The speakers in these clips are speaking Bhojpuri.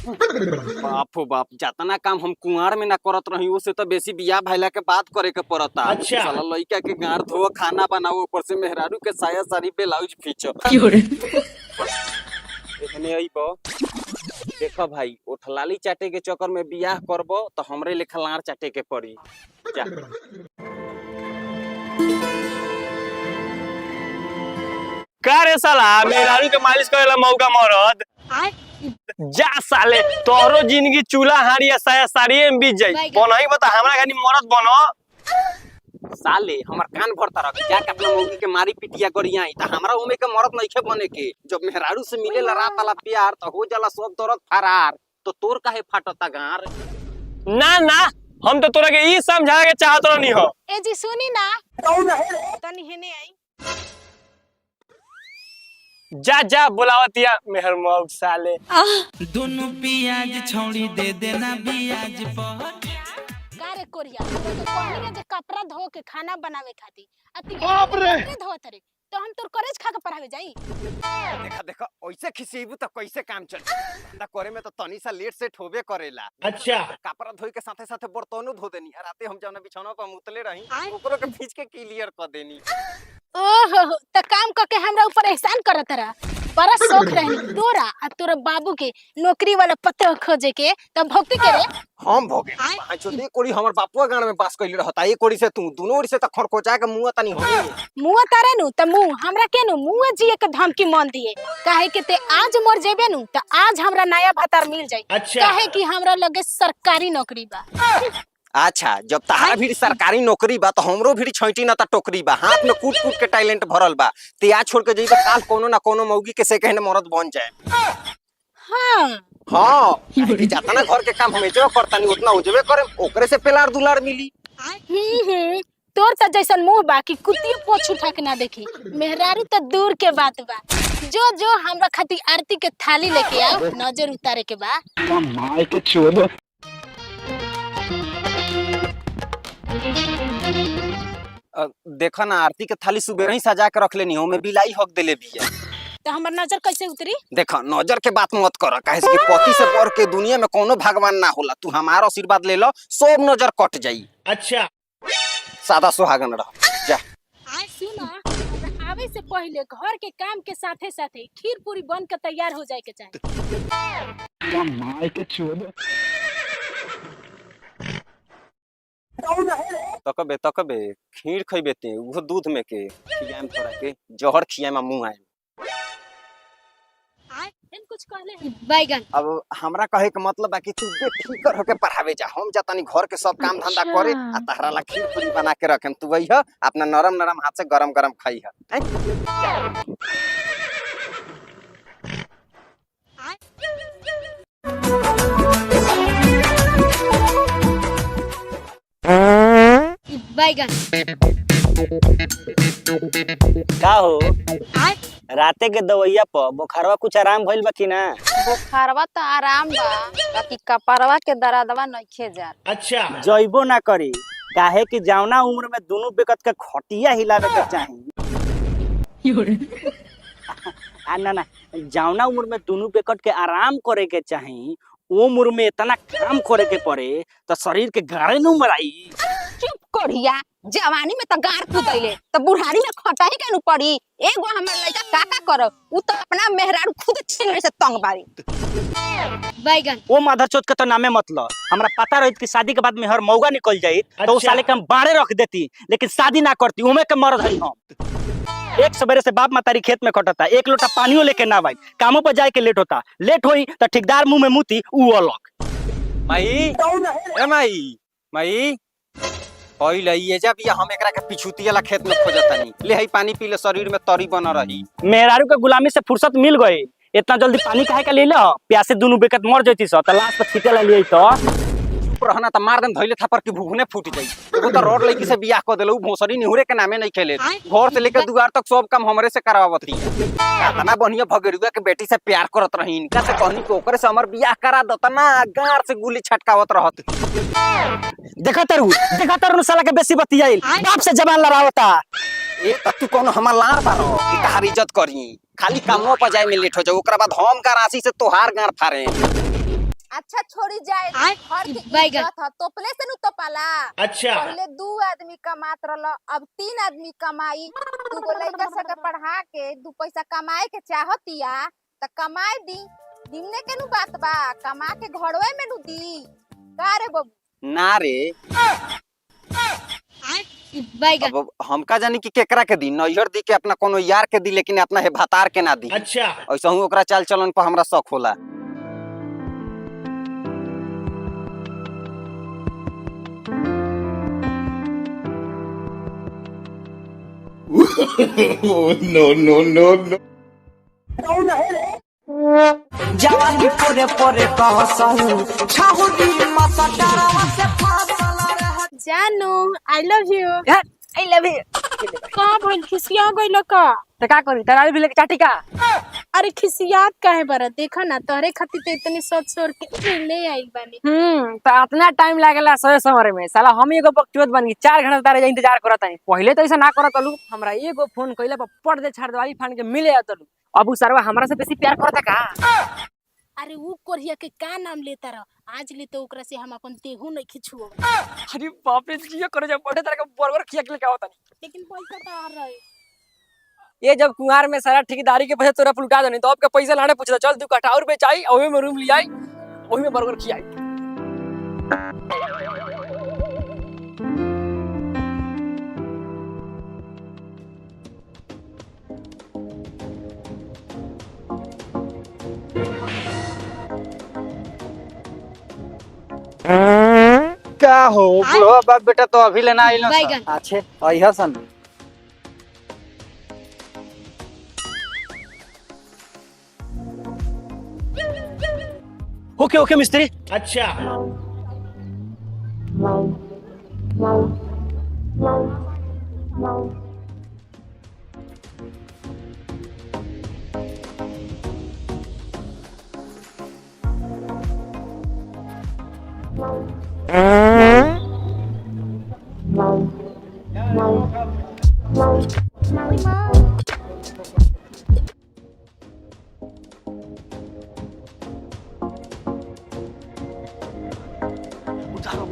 बाप हो बाप, जितना काम हम कुंवार में ना करत रही उससे तो बेसी बियाह भइला के बात करे के पड़ता। अच्छा। साला लइका के गार धो खाना बनाओ, ऊपर से मेहरारू के साया साड़ी ब्लाउज खींचो। एहने अइबो देखो भाई, ओठलाली चाटे के चक्कर में बियाह करबो तो हमरे लेखा लार चाटे के पड़ी। जा का रे साला मेहरारू के मालिश करेला मौका मरद जा साले तोरो जिंदगी चूल्हा हाड़िया साया साड़िए में बीत जाई। बनही बता हमरा खानी मरद बनो। साले हमर कान भरता रख जाके अपना मौगी के मारी पिटिया करिया त हमरा उमे के मरद नइखे बने के। जब मेहरारू से मिले ला रात वाला प्यार तो हो जाला सब दर्द फरार। तो तोर काहे फाटता गार? ना ना हम तो तोरा के ई समझा के चाहत रहनी हो। ए जी सुनी ना तनी हेने आई। जा जा बुलावतिया मेहर मौग साले। दोनों पियाज छौड़ी दे देना बियाज पर का रे कोरिया तो कहनी जे कपड़ा धो के खाना बनावे खाती अति बाप रे धोत रे तो हम तोर कॉलेज खा के पढ़ावे जाई। देखा देखा ओइसे खिसीबू त कैसे काम चल। धंधा करे में तो तनी सा लेट से ठोबे करेला। अच्छा। कपड़ा धोई के साथे साथे बर्तनों धो देनी। राते हम जौना बिछौना पर मुतले रही ओकरो के खींच के क्लियर कर देनी। ओहो त काम क के हमरा ऊपर एहसान करत रहा। बड़ा शौक रहनी तोरा आ तोरा बाबू के नौकरी वाला पत्र खोजे के तब भक्ति करे हम भोगे पांचो दे कोड़ी हमर बापुआ गांव में बास कइले रहता। एक कोड़ी से तू दोनों ओरी से त खरकोचा के मुंह तनी हो। मुंह तारे नु त मुंह हमरा के नु मुंह जिए के धमकी मन दिए काहे के ते आज मर जेबे नु त आज हमरा नया भतार मिल जाई। अच्छा। काहे कि हमरा लगे सरकारी नौकरी बा। अच्छा जब तहारा भी सरकारी नौकरी बा तो हमरो भी छैटी ना त टोकरी बा। हाथ में कूट कूट के टैलेंट भरल बा। ते आज छोड़ के जइबा काल कोनो ना कोनो मौगी के से कहने मरद बन जाए। हां हां जितना घर के काम हमें जो करतानी उतना उजबे करे ओकरे से पेलार दुलार मिली। तोर त जैसन मुंह बा कि कुत्ती पोछ उठा के ना देखी। मेहरारू त दूर के बात बा। जो जो हमरा खाती आरती के थाली लेके आओ नजर उतारे के बा। माय के चोदो देखा ना आरती के थाली सुबह ही सजा के रख लेनी हो में बिलाई हक देले बिया। तो हमर नजर कैसे उतरी? देखा नजर के बात मत कर काहे से कि पति से बढ़ के दुनिया में कोनो भगवान ना होला। तू हमारा आशीर्वाद ले लो सब नजर कट जाई। अच्छा। सादा सुहागन रह जा। आज सुना आवे से पहले घर के काम के साथे साथे खीर पूरी बन के तैयार हो जाए के चाहिए। माय के चोदो तकबे खीर खइबे ते वो दूध में के खियाम तोरा के जहर खियाम मुंह आए। हम कुछ कहले बैगन अब हमरा कहे के मतलब है कि तू बेफिकर होके पढ़ावे जा। हम जातानी घर के सब काम धंधा करे आ तहरा ला खीर पूरी बना के रखम। तू वही अपना नरम नरम हाथ से गरम गरम खाई है। बैगन का हो राते के दवैया पर बुखारवा कुछ आराम भइल बा कि ना? बुखारवा तो आराम बा बाकी कपड़वा के दर्दवा नइखे जा। अच्छा। जइबो ना करी काहे कि जौना उम्र में दोनों बेकत के खटिया हिलावे के चाही। ना ना जौना उम्र में दोनों बेकत के आराम करे के चाही वो उम्र में इतना काम करे के पड़े तो शरीर के गाड़े न मराई। चुप करिया जवानी में तो गार कूदैले तो बुढ़ारी में खटाई के नु पड़ी। एगो हमर लइका काका करो उ तो अपना मेहरारू खुद छीन से तंग बारी। बैगन वो माधर चोत के तो नामे मतलब हमरा पता रहित कि शादी के बाद में हर मौगा निकल जाई तो उस साले के हम बाड़े रख देती लेकिन शादी ना करती। उमे के मरद हई हम। एक सवेरे से बाप मातारी खेत में खटता एक लोटा पानियो लेके ना भाई कामों पर जाए के लेट होता। लेट होई तो ठेकेदार मुंह में मुती उ अलग। माई ए माई पहिले ये जा बिया हम एकरा के पिछुतिया ला खेत में खोजतानी। ले हई पानी पी ले शरीर में तरी बन रही। मेहरारू के गुलामी से फुर्सत मिल गई। इतना जल्दी पानी काहे का ले लो? प्यासे दोनों बेकत मर जैती सो त लाश पर छीटे ला लिए तो चुप रहना त मार देन धइले थापर के भुगने फूट जाई। एगो त रोड लईकी से बियाह क देलौ भोसरी निहुरे के नामे नहीं खेले। घर से लेके दुआर तक सब काम हमरे से करावत रही। कातना बढ़िया भगेरुआ के बेटी से प्यार करत रही। इनका से कहनी के ओकरे से हमर बियाह करा दत ना गार से गुली छटकावत रहत। देखा तरु साला के बेसी बतियाइल बाप से जबान लड़ावता। ए त तू कोनो हमर लार बारो कि तहार इज्जत करी। खाली कामों पर जाए में लेट हो जाओ ओकरा बाद हम का राशि से तोहार गार फारे। अच्छा छोड़ी जाए आय, घर के बैगन। इज्जत ह तोपले से नु तोपाला। अच्छा। पहले 2 आदमी कमात रहल, अब 3 आदमी कमाई। 2 गो लइका सब के पढ़ा के 2 पैसा कमाए के चाहतिया त कमाए दी। दिमने के नु बात बा, कमा के घरवे में नु दी। का रे बबू? ना रे बैगन। अब हमका जानी कि केकरा के दी, नैहर दी के अपना कोनो यार के दी, लेकिन अपना हे भातार के ना दी। अच्छा। ऐसा हूँ ओकरा चाल चलन पर हमरा शक होला। no. जवानी पोरे पोरे कहसहु छहुदी मसा डरवा से फासल रह जानू I love you. I love you. का भइल खिसिया गइल का? त का करी तरारी भी लेके चाटी का? अरे खिसियात काहे बरा? देखा ना तोहरे खातिर तो इतनी सोच सोच के ले आई बानी। तो इतना टाइम लागेला सोए समरे में साला हम एगो बकचोद बन गई 4 घंटा तारे इंतजार करत हई। पहले तो ऐसा ना करत अलू, हमरा एगो फोन कइला पर पड़ दे छाड़ दवाई फान के मिले आतलू। अब उ सरवा हमरा से बेसी प्यार करता का? अरे वो कोरिया के का नाम लेता रह? आज ले तो ओकरा से हम अपन देहू नहीं खिचुओ। अरे बाप रे जियो करे जब बड़े तरह का बर्गर खिया के लेके आवत नहीं। लेकिन पैसा तो आ रहा है। ये जब कुंवार में सारा ठेकेदारी के पैसे तोरा लुटा देनी तो अब के पैसा लाने पूछता चल 2 कट्ठा और बेचाई ओही में रूम लियाई ओही में बर्गर खियाई। का हो बुढ़वा बाप बेटा तो अभी लेना आइल बैगन। अच्छे अइहा सन। ओके ओके मिस्त्री। अच्छा।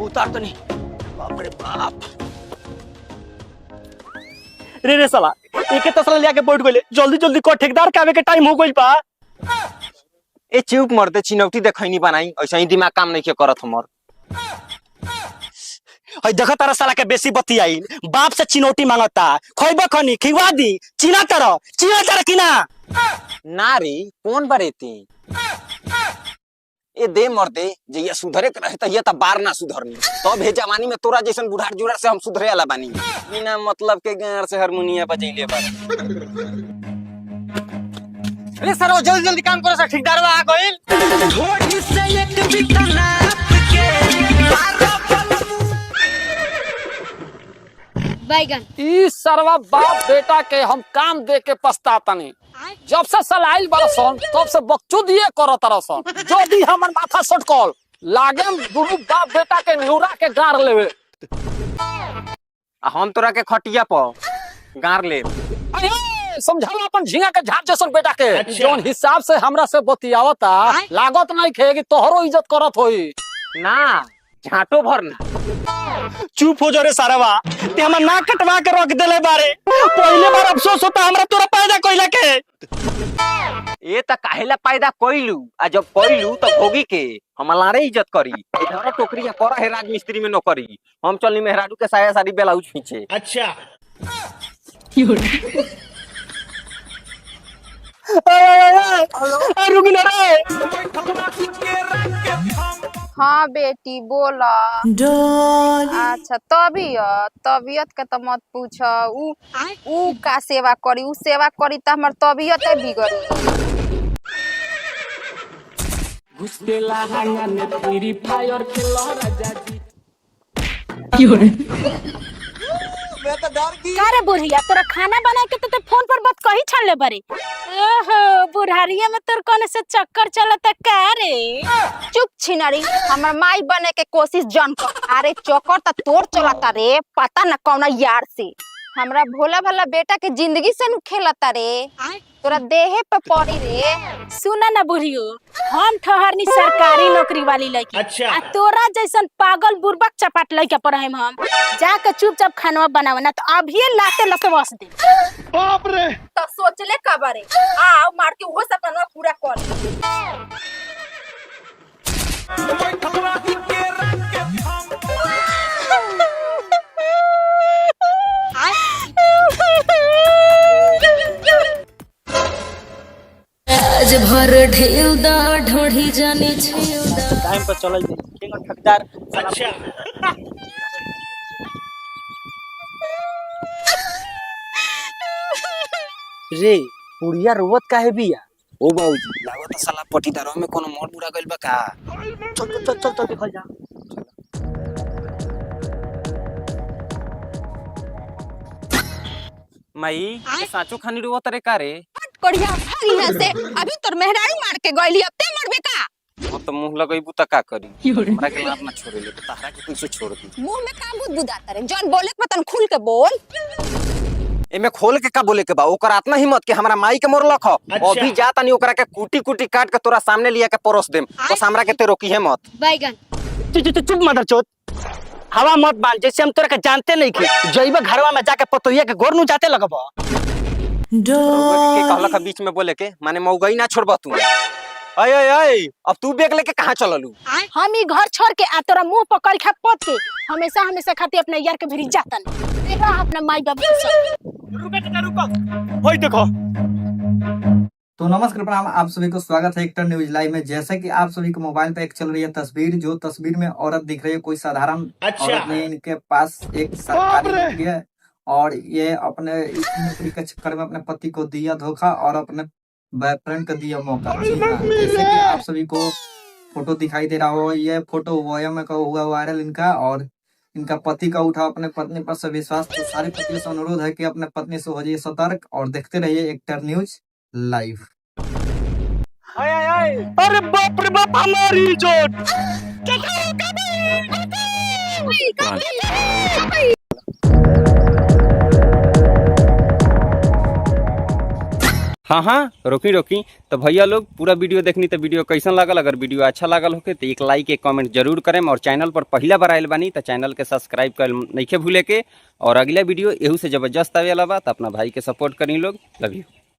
उतार तो नहीं। बाप रे बाप। रे साला एके तसला लिया के बैठ गइले। जल्दी जल्दी को ठेकेदार के आवे के टाइम हो गइल बा। ए चुप मरते चिनौटी देखैनी बनाई, ऐसा ही दिमाग काम नहीं के करत हमर। हई देखा तारा साला के बेसी बत्ती आई। बाप से चिनौटी मांगता, खइबा खनी खिवा दी। चिना तारा कि ना? ना रे कौन बरेती ए दे मरते जे ये सुधरे के रहे त ये त बार ना सुधरनी। तब हे जवानी में तोरा जैसन बुढ़ार जुड़ार से हम सुधरे वाला बानी। बिना मतलब के गार से हारमोनिया बजैले बा। अरे सर जल्दी जल्दी काम करो, सर ठेकेदार आ गइल। थोड़ी से एक बिटा नाप के मारो बैगन। ई सरवा बाप बेटा के हम काम दे के पछतातनी। जब से सलाइल बरसन तब से बकचोद दिए करत रसन। जदी हमर माथा सटकल लागे दुनु बाप बेटा के निहुरा के गार लेवे। हम तोरा के खटिया पर गार ले। अरे समझावा अपन झिंगा के झाप जैसन बेटा के। अच्छा। जौन हिसाब से हमरा से बतियावता लागत नहीं खेगी तोहरो इज्जत करत होई ना झाटो भरना। चुप हो जा रे सारावा। ते हमर नाक कटवा के रख देले बारे। पहले बार अफसोस होता हमरा तोरा पैदा कइला के। ए त काहेला पैदा कइलू, आ जब कइलू त भोगी के हमलारे इज्जत करी। इधर टोकरी या कर है राज मिस्त्री में नौकरी। हम चलनी मेहरारू के साया साड़ी ब्लाउज खींचे। अच्छा। रुक ना रे। हाँ बेटी बोला। अच्छा तबीयत के तो मत पूछ। ऊ का सेवा करी, ऊ सेवा करी त हमर तबीयत बिगड़ी। घुसकेला हांगन फ्री फायर खेला राजा जी। का रे बुढ़िया तोरा खाना बना के तो फोन पर बात कही छाले बारे। ओहो बुढ़ारिया में तोर कोने से चक्कर चलता का रे? चुप छिनारी, हमर माई बने के कोशिश जन कर। अरे चक्कर त तोर चलता रे, पता न कौना यार से। हमरा भोला भाला बेटा के जिंदगी से नु खेलता रे। तोरा देहे पे पड़ी रे। सुना ना बुढ़ियो, हम ठहरनी सरकारी नौकरी वाली लड़की। अच्छा। आ तोरा जैसन पागल बुर्बक चपाट लड़का पर हम जाके चुपचाप खाना बनावे ना तो अभी लाते लके बस दे। बाप रे। तो सोचले का बारे आओ मार के वो सपना पूरा कर। आज भर ढेल दा ढोढ़ी जाने छेल दा। टाइम पर चल केंगा ठकदार। अच्छा। रे पुड़िया रोवत काहे बिया? ओ बाबूजी लागत साला पटीदारों में कोनो मोड़ बुरा गइल बा का? चल चल चल चल देखल जा। माई ये साचो खानी रोवत रे का रे? कड़िया भाग यहाँ से। अभी तोर मेहरारू मार के गइली अब ते मरबे का। वो तो मुंह लगइबू त का करी? हमरा के लात ना छोड़े ले तो तहरा के कैसे छोड़ दी? मुंह में का बुद बुदाता रे। जौन बोले के बतन खुल के बोल। एमे खोल के का बोले के बा? ओकर आत्मा हिम्मत के हमरा माई के मोरलख ह। अभी जा तनी ओकरा के कुटी कुटी काट के तोरा सामने लिया के परोस देम। बस हमरा के ते रोकी है मत। बैगन चुप मदरचोद। हवा मत बांध, जैसे हम तोरा के जानते नहीं के जइबे घरवा में जाके पतोहिया के गोर नु जाते लगबो। के कहलक बीच में बोले के माने मौगई ना छोड़बा तू। अय अय अय अब तू बैग लेके कहां चललू? हम ही घर छोड़ के आ तोरा मुंह पकड़ के पोत के हमेशा हमेशा खाती अपने यार के भिरी जातन। देखा अपना माई बाप के संग। रुको होई देखो। तो नमस्कार प्रणाम, आप सभी को स्वागत है एक्टर न्यूज लाइव में। जैसे कि आप सभी को मोबाइल पे एक चल रही है तस्वीर, जो तस्वीर में औरत दिख रही है कोई साधारण औरत नहीं, इनके पास एक सरकारी नौकरी है और ये अपने इस नौकरी के चक्कर में अपने पति को दिया धोखा और अपने बॉयफ्रेंड को दिया मौका। जी हाँ, जैसे कि आप सभी को फोटो दिखाई दे रहा हो, ये फोटो वोया में का हुआ वायरल इनका, और इनका पति का उठा अपने पत्नी पर से विश्वास। तो सारे पतियों से अनुरोध है कि अपने पत्नी से हो जाइए सतर्क और देखते रहिए एक्टर न्यूज लाइव। अरे बाप रे बाप हमारी जोट। हाँ रोकी रोकी। तो भैया लोग पूरा वीडियो देखनी तो वीडियो कैसन लागल? अगर वीडियो अच्छा लागल होके तो एक लाइक एक कमेंट जरूर करें और चैनल पर पहला बार आयल बानी तो चैनल के सब्सक्राइब कर नहीं भूले के। और अगला वीडियो एहू से जबरदस्त आवे वाला बा तो अपना भाई के सपोर्ट करी लोग। Love you.